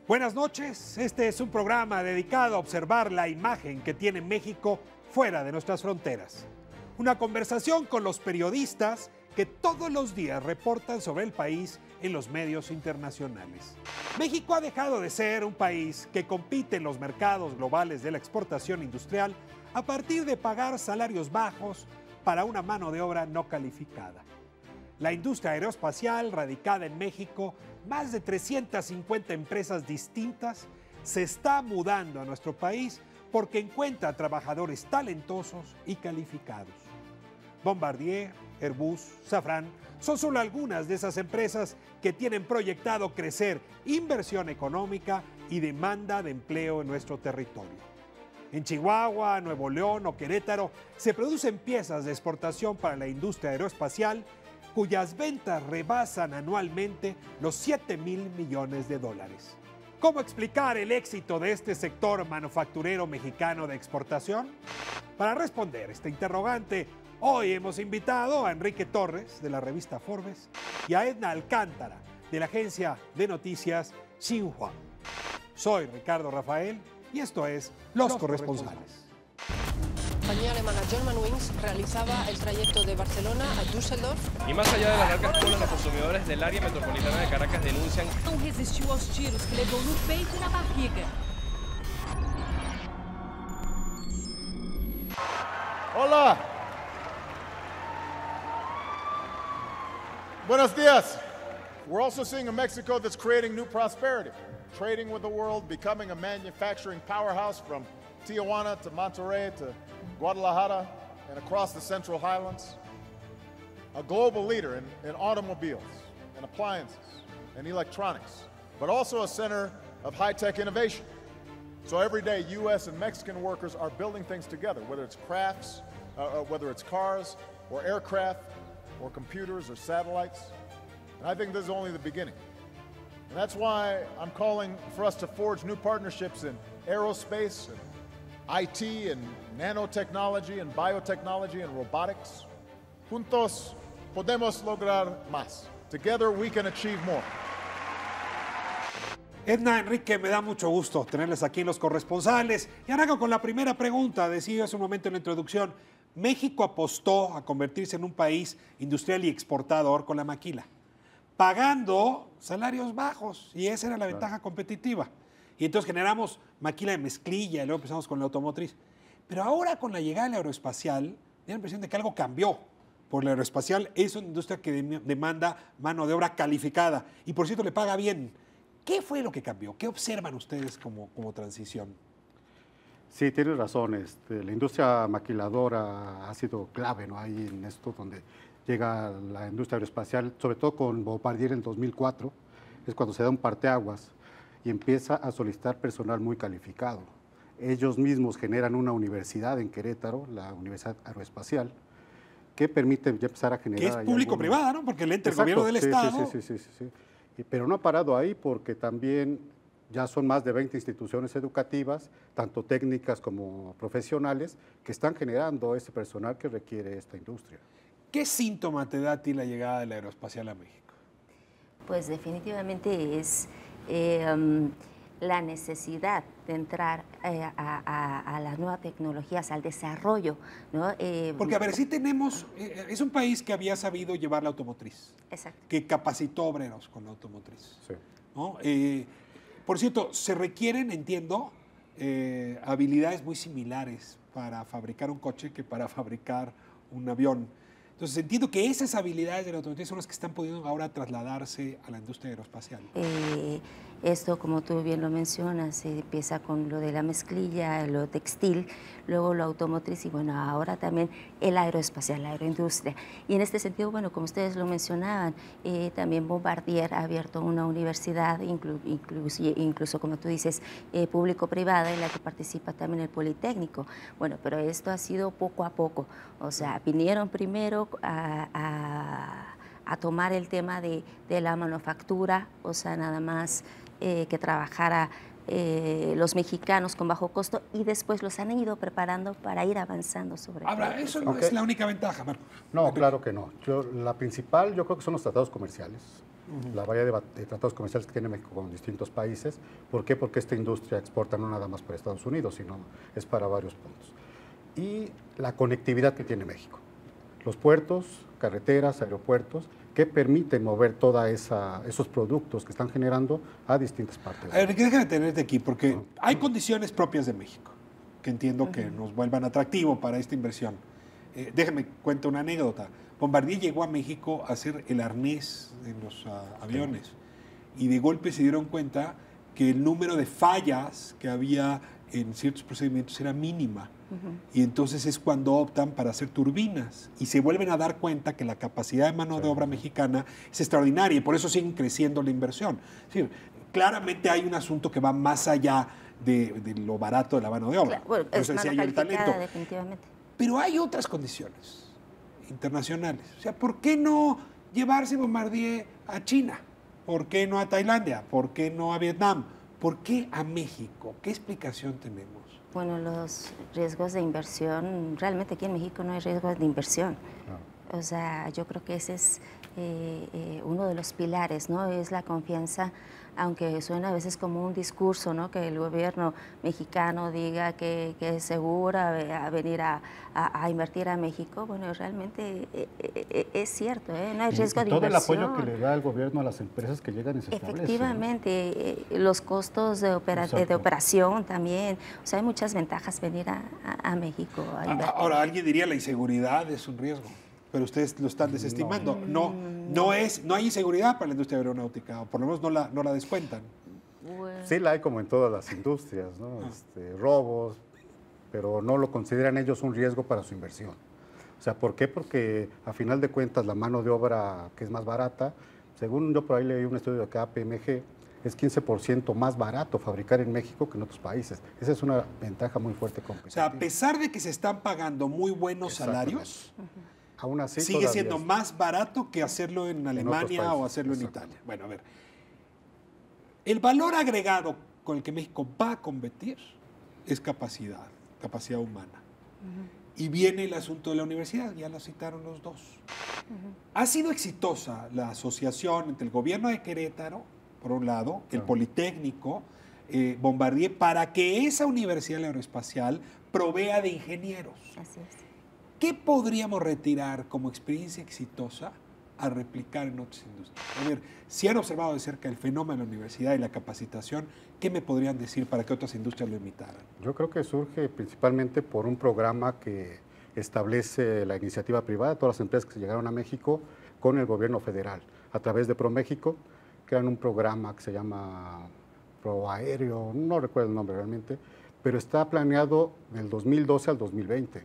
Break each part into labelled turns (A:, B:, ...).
A: Buenas noches, este es un programa dedicado a observar la imagen que tiene México fuera de nuestras fronteras. Una conversación con los periodistas que todos los días reportan sobre el país en los medios internacionales. México ha dejado de ser un país que compite en los mercados globales de la exportación industrial a partir de pagar salarios bajos para una mano de obra no calificada. La industria aeroespacial, radicada en México, más de 350 empresas distintas, se está mudando a nuestro país porque encuentra trabajadores talentosos y calificados. Bombardier, Airbus, Safran son solo algunas de esas empresas que tienen proyectado crecer inversión económica y demanda de empleo en nuestro territorio. En Chihuahua, Nuevo León o Querétaro se producen piezas de exportación para la industria aeroespacial cuyas ventas rebasan anualmente los 7,000 millones de dólares. ¿Cómo explicar el éxito de este sector manufacturero mexicano de exportación? Para responder este interrogante, hoy hemos invitado a Enrique Torres, de la revista Forbes, y a Edna Alcántara, de la agencia de noticias Xinhua. Soy Ricardo Rafael y esto es Los Corresponsales.
B: La compañía alemana Germanwings realizaba el trayecto de Barcelona a Düsseldorf.
C: Y más allá de las largas colas, los consumidores del área metropolitana de Caracas denuncian.
D: Não resistiu aos tiros que levou no peito e na barriga.
E: Hola. Buenos días. We're also seeing a Mexico that's creating new prosperity, trading with the world, becoming a manufacturing powerhouse from Tijuana to Monterrey to Guadalajara and across the Central Highlands. A global leader in automobiles and appliances and electronics, but also a center of high-tech innovation. So every day, U.S. and Mexican workers are building things together, whether it's crafts, whether it's cars or aircraft or computers or satellites. And I think this is only the beginning. And that's why I'm calling for us to forge new partnerships in aerospace and IT and nanotechnology and biotechnology and robotics. Juntos podemos lograr más. Together we can achieve more.
A: Edna, Enrique, me da mucho gusto tenerles aquí en Los Corresponsales. Y arranco con la primera pregunta. Decía hace un momento en la introducción, México apostó a convertirse en un país industrial y exportador con la maquila, pagando salarios bajos, y esa era la ventaja competitiva. Y entonces generamos maquila de mezclilla y luego empezamos con la automotriz. Pero ahora con la llegada de la aeroespacial, me da la impresión de que algo cambió. Por la aeroespacial es una industria que demanda mano de obra calificada y por cierto le paga bien. ¿Qué fue lo que cambió? ¿Qué observan ustedes como transición?
F: Sí, tienes razón. La industria maquiladora ha sido clave, ¿no? Ahí en esto donde llega la industria aeroespacial, sobre todo con Bombardier en 2004, es cuando se da un parteaguas y empieza a solicitar personal muy calificado. Ellos mismos generan una universidad en Querétaro, la Universidad Aeroespacial, que permite ya empezar a generar...
A: Que es público-privada, ¿no? Porque le entra el gobierno del Estado.
F: Sí. Pero no ha parado ahí porque también ya son más de 20 instituciones educativas, tanto técnicas como profesionales, que están generando ese personal que requiere esta industria.
A: ¿Qué síntoma te da a ti la llegada de la aeroespacial a México?
G: Pues definitivamente es la necesidad de entrar a las nuevas tecnologías, al desarrollo, ¿no?
A: Porque a ver, sí tenemos, es un país que había sabido llevar la automotriz.
G: Exacto.
A: Que capacitó obreros con la automotriz.
F: Sí.
A: ¿No? Por cierto, se requieren, entiendo, habilidades muy similares para fabricar un coche que para fabricar un avión. Entonces entiendo que esas habilidades de la automotriz son las que están pudiendo ahora trasladarse a la industria aeroespacial.
G: Esto, como tú bien lo mencionas, se empieza con lo de la mezclilla, lo textil, luego lo automotriz y bueno, ahora también el aeroespacial, la aeroindustria. Y en este sentido, bueno, como ustedes lo mencionaban, también Bombardier ha abierto una universidad, incluso como tú dices, público-privada, en la que participa también el Politécnico. Bueno, pero esto ha sido poco a poco, o sea, vinieron primero a tomar el tema de la manufactura, o sea, nada más que trabajara los mexicanos con bajo costo y después los han ido preparando para ir avanzando sobre
A: Ahora, eso no es la única ventaja, Marcos.
F: No, claro que no. La principal yo creo que son los tratados comerciales. la valla de tratados comerciales que tiene México con distintos países. ¿Por qué? Porque esta industria exporta no nada más para Estados Unidos, sino es para varios puntos. Y la conectividad que tiene México. Los puertos, carreteras, aeropuertos, que permiten mover todos esos productos que están generando a distintas partes.
A: A ver, déjame tenerte aquí, porque hay condiciones propias de México, que entiendo que nos vuelvan atractivo para esta inversión. Déjame cuento una anécdota. Bombardier llegó a México a hacer el arnés en los aviones y de golpe se dieron cuenta que el número de fallas que había en ciertos procedimientos era mínima. Y entonces es cuando optan para hacer turbinas y se vuelven a dar cuenta que la capacidad de mano de obra mexicana es extraordinaria y por eso siguen creciendo la inversión. Es decir, claramente hay un asunto que va más allá de lo barato de la mano de obra.
G: Claro, bueno, es
A: decía
G: mano
A: yo, el
G: calificada,
A: talento.
G: definitivamente.
A: Pero hay otras condiciones internacionales. O sea, ¿por qué no llevarse Bombardier a China? ¿Por qué no a Tailandia? ¿Por qué no a Vietnam? ¿Por qué a México? ¿Qué explicación tenemos?
G: Bueno, los riesgos de inversión, realmente aquí en México no hay riesgos de inversión. O sea, yo creo que ese es uno de los pilares, ¿no? Es la confianza, aunque suena a veces como un discurso, ¿no? Que el gobierno mexicano diga que es segura venir a invertir a México. Bueno, realmente es cierto, no hay riesgo de
F: todo
G: inversión.
F: el apoyo que le da el gobierno a las empresas que llegan y se establecen.
G: Efectivamente, los costos de operación también. O sea, hay muchas ventajas venir a México a invertir.
A: Ahora, alguien diría la inseguridad es un riesgo, pero ustedes lo están desestimando. No hay inseguridad para la industria aeronáutica, o por lo menos no la descuentan.
G: Bueno.
F: Sí la hay como en todas las industrias, ¿no? Robos, pero no lo consideran ellos un riesgo para su inversión. O sea, ¿por qué? Porque a final de cuentas la mano de obra que es más barata, según yo por ahí leí un estudio de KPMG, es 15% más barato fabricar en México que en otros países. Esa es una ventaja muy fuerte competitiva.
A: O sea, a pesar de que se están pagando muy buenos salarios,
F: aún así
A: sigue siendo más barato que hacerlo en Alemania o hacerlo en
F: Exacto.
A: Italia. Bueno, a ver. El valor agregado con el que México va a competir es capacidad humana. Y viene el asunto de la universidad, ya lo citaron los dos. Ha sido exitosa la asociación entre el gobierno de Querétaro, por un lado, el Politécnico, Bombardier, para que esa universidad aeroespacial provea de ingenieros.
G: Así es.
A: ¿Qué podríamos retirar como experiencia exitosa a replicar en otras industrias? A ver, si han observado de cerca el fenómeno de la universidad y la capacitación, ¿qué me podrían decir para que otras industrias lo imitaran?
F: Yo creo que surge principalmente por un programa que establece la iniciativa privada, todas las empresas que llegaron a México con el gobierno federal, a través de ProMéxico, crean un programa que se llama ProAéreo, no recuerdo el nombre realmente, pero está planeado del 2012 al 2020.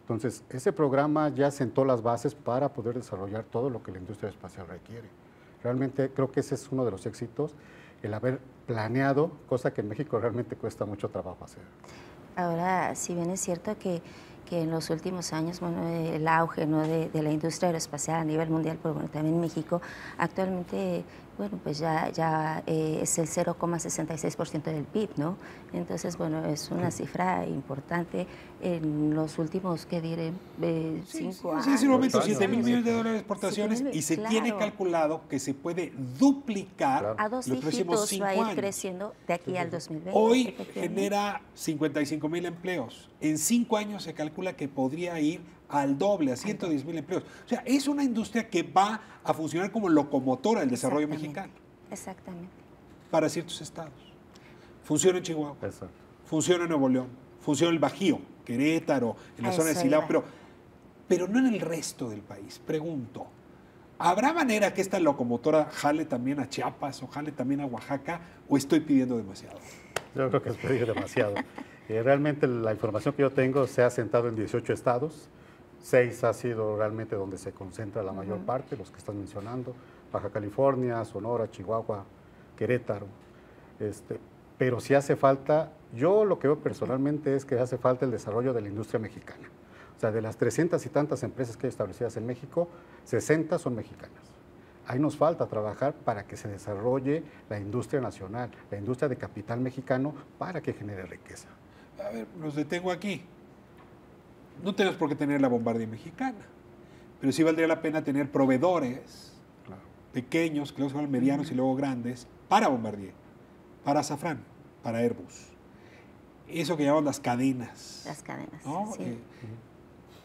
F: Entonces, ese programa ya sentó las bases para poder desarrollar todo lo que la industria espacial requiere. Realmente creo que ese es uno de los éxitos, el haber planeado, cosa que en México realmente cuesta mucho trabajo hacer.
G: Ahora, si bien es cierto que en los últimos años, bueno, el auge, ¿no?, de la industria aeroespacial a nivel mundial, pero bueno, también en México, actualmente, bueno, pues ya es el 0,66% del PIB, ¿no? Entonces, bueno, es una cifra importante en los últimos, ¿qué diré? 5 años.
A: Sí, en un momento, 7 mil
F: años.
A: millones de dólares de exportaciones
G: 7,000,
A: y se
G: claro.
A: tiene calculado que se puede duplicar
G: A dos
A: los próximos
G: dígitos
A: 5
G: va a ir
A: años.
G: creciendo de aquí al 2020.
A: Hoy
G: efectivamente.
A: genera 55,000 empleos. En 5 años se calcula que podría ir al doble, a 110,000 empleos. O sea, es una industria que va a funcionar como locomotora del desarrollo
G: Exactamente.
A: mexicano
G: Exactamente.
A: para ciertos estados. Funciona en Chihuahua,
F: Exacto.
A: funciona en Nuevo León, funciona en el Bajío, Querétaro, en la
G: A
A: zona de
G: eso
A: Silao,
G: iba.
A: pero no en el resto del país. Pregunto, ¿habrá manera que esta locomotora jale también a Chiapas o jale también a Oaxaca o estoy pidiendo demasiado?
F: Yo creo que es pedir demasiado. Realmente la información que yo tengo se ha sentado en 18 estados, 6 ha sido realmente donde se concentra la mayor parte, los que están mencionando, Baja California, Sonora, Chihuahua, Querétaro. Pero sí hace falta, yo lo que veo personalmente es que hace falta el desarrollo de la industria mexicana. O sea, de las 300 y tantas empresas que hay establecidas en México, 60 son mexicanas. Ahí nos falta trabajar para que se desarrolle la industria nacional, la industria de capital mexicano, para que genere riqueza.
A: A ver, los detengo aquí. No tenemos por qué tener la Bombardier mexicana, pero sí valdría la pena tener proveedores pequeños, que luego se vuelven medianos y luego grandes, para Bombardier, para Safran, para Airbus. Eso que llaman las cadenas.
G: Las cadenas,
A: ¿no?
G: sí.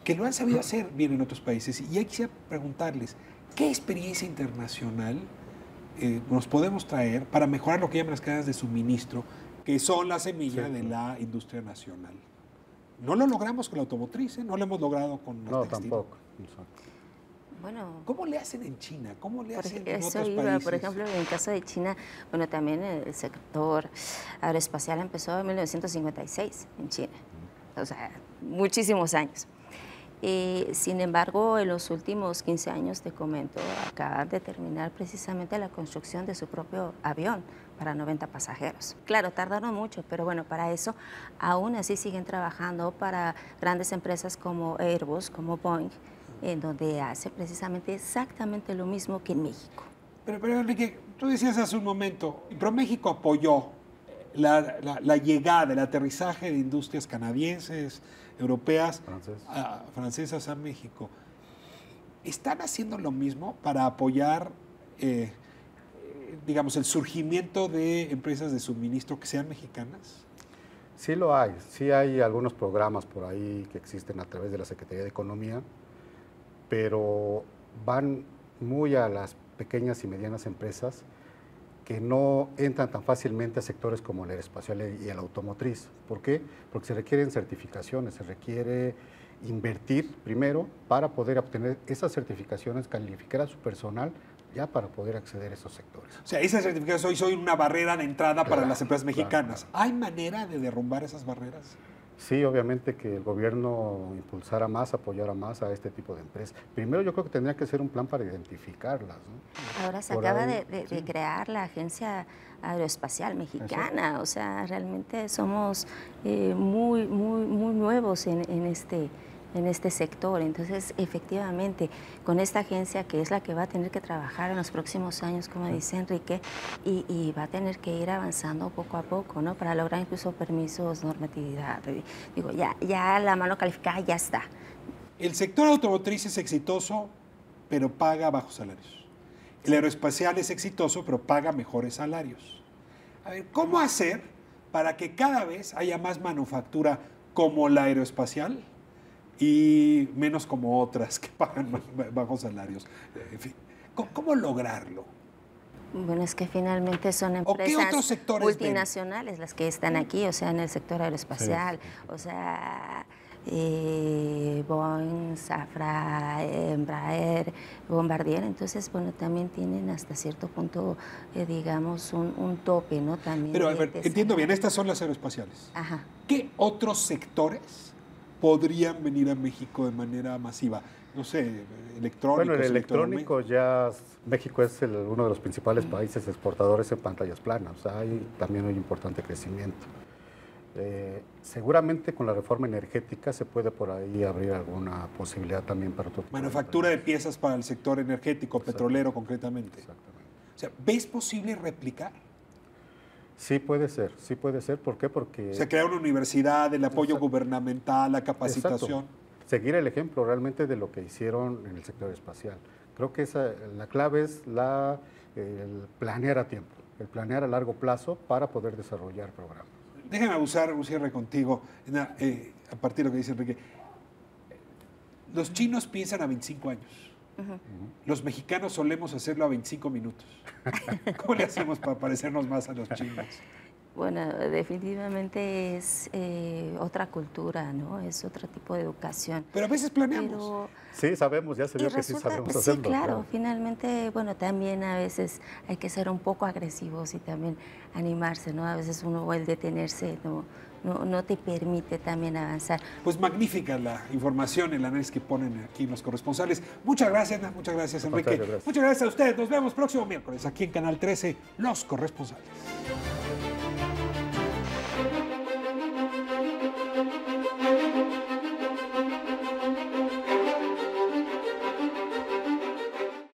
A: Que lo han sabido hacer bien en otros países. Y ahí quisiera preguntarles, ¿qué experiencia internacional nos podemos traer para mejorar lo que llaman las cadenas de suministro, que son la semilla de la industria nacional? No lo logramos con la automotriz, no lo hemos logrado con la textil.
F: No, tampoco. Exacto.
G: Bueno,
A: ¿Cómo le hacen en China? ¿Cómo le hacen en
G: eso
A: otros
G: iba,
A: países?
G: por ejemplo, en el caso de China, bueno, también el sector aeroespacial empezó en 1956 en China, o sea, muchísimos años. Sin embargo, en los últimos 15 años, te comento, acaban de terminar precisamente la construcción de su propio avión para 90 pasajeros. Claro, tardaron mucho, pero bueno, para eso aún así siguen trabajando para grandes empresas como Airbus, como Boeing, en donde hace precisamente exactamente lo mismo que en México.
A: Pero Enrique, tú decías hace un momento, pero México apoyó la llegada, el aterrizaje de industrias canadienses, europeas, francesas a México. ¿Están haciendo lo mismo para apoyar, digamos, el surgimiento de empresas de suministro que sean mexicanas?
F: Sí lo hay, sí hay algunos programas por ahí que existen a través de la Secretaría de Economía, pero van muy a las pequeñas y medianas empresas que no entran tan fácilmente a sectores como el aeroespacial y el automotriz. ¿Por qué? Porque se requieren certificaciones, se requiere invertir primero para poder obtener esas certificaciones, calificar a su personal ya para poder acceder a esos sectores.
A: O sea, esas certificaciones hoy son una barrera de entrada para las empresas mexicanas. ¿Hay manera de derrumbar esas barreras?
F: Sí, obviamente que el gobierno impulsara más, apoyara más a este tipo de empresas. Primero yo creo que tendría que ser un plan para identificarlas, ¿no?
G: Ahora se
F: Por
G: acaba
F: ahí,
G: de crear la Agencia Aeroespacial Mexicana, o sea, realmente somos muy nuevos en este sector. Entonces, efectivamente, con esta agencia, que es la que va a tener que trabajar en los próximos años, como dice Enrique, y va a tener que ir avanzando poco a poco, ¿no? Para lograr incluso permisos, normatividad. Digo, ya la mano calificada ya está.
A: El sector automotriz es exitoso, pero paga bajos salarios. El aeroespacial es exitoso, pero paga mejores salarios. A ver, ¿cómo hacer para que cada vez haya más manufactura como la aeroespacial y menos como otras que pagan bajos salarios? En fin, ¿cómo lograrlo?
G: Bueno, es que finalmente son empresas multinacionales las que están aquí, o sea, en el sector aeroespacial, o sea, Boeing, Safran, Embraer, Bombardier. Entonces, bueno, también tienen hasta cierto punto, digamos, un tope, ¿no? También.
A: Pero, a ver, entiendo bien, estas son las aeroespaciales.
G: Ajá.
A: ¿Qué otros sectores podrían venir a México de manera masiva? No sé, electrónicos.
F: Bueno, el electrónico ya, México es uno de los principales países exportadores en pantallas planas. O sea, hay también un importante crecimiento. Seguramente con la reforma energética se puede por ahí abrir alguna posibilidad también para otro.
A: Manufactura de piezas para el sector energético, petrolero concretamente.
F: Exactamente.
A: O sea, ¿ves posible replicar?
F: Sí puede ser. ¿Por qué? Porque...
A: O sea, crear una universidad, el apoyo gubernamental, la capacitación.
F: Exacto. Seguir el ejemplo realmente de lo que hicieron en el sector espacial. Creo que la clave es el planear a tiempo, el planear a largo plazo para poder desarrollar programas.
A: Déjame abusar un cierre contigo, a partir de lo que dice Enrique. Los chinos piensan a 25 años. Los mexicanos solemos hacerlo a 25 minutos. ¿Cómo le hacemos para parecernos más a los chinos?
G: Bueno, definitivamente es otra cultura, ¿no? Es otro tipo de educación.
A: Pero a veces planeamos.
F: Sí, sabemos, ya se vio que sí sabemos hacerlo.
G: Sí, claro, finalmente, bueno, también a veces hay que ser un poco agresivos y también animarse, ¿no? A veces uno, el detenerse, no te permite también avanzar.
A: Pues magnífica la información, el análisis que ponen aquí los corresponsales. Muchas gracias, Ana, muchas gracias, Enrique. Muchas gracias a ustedes. Nos vemos próximo miércoles aquí en Canal 13, Los Corresponsales.